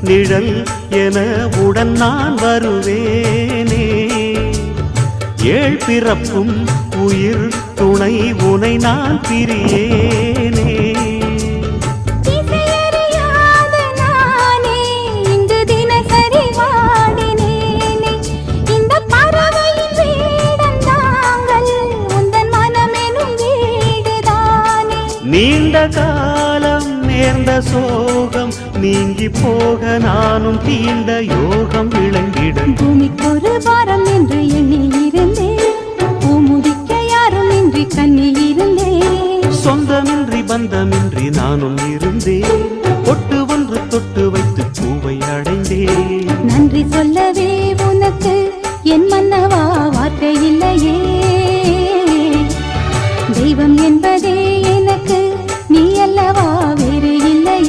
நிழல் என உடன் நான் வருவேனே. ஏழ் பிறப்பும் உயிர் துணை உனை நான் பிரியேனே. நீண்ட காலம் நேர்ந்த சோகம் நீங்கி போக நானும் தீண்ட யோகம் விளங்கிட. பூமிக்கொரு பாரம் என்று எண்ணி இருந்தேன், பூமுதிக்க யாரும் இன்றி கண்ணி இருந்தேன். சொந்தமின்றி பந்தமின்றி நானும் இருந்தேன், பொட்டு ஒன்று தொட்டு வைத்து பூவை அடைந்தேன். நன்றி சொல்லவே உனக்கு என் மன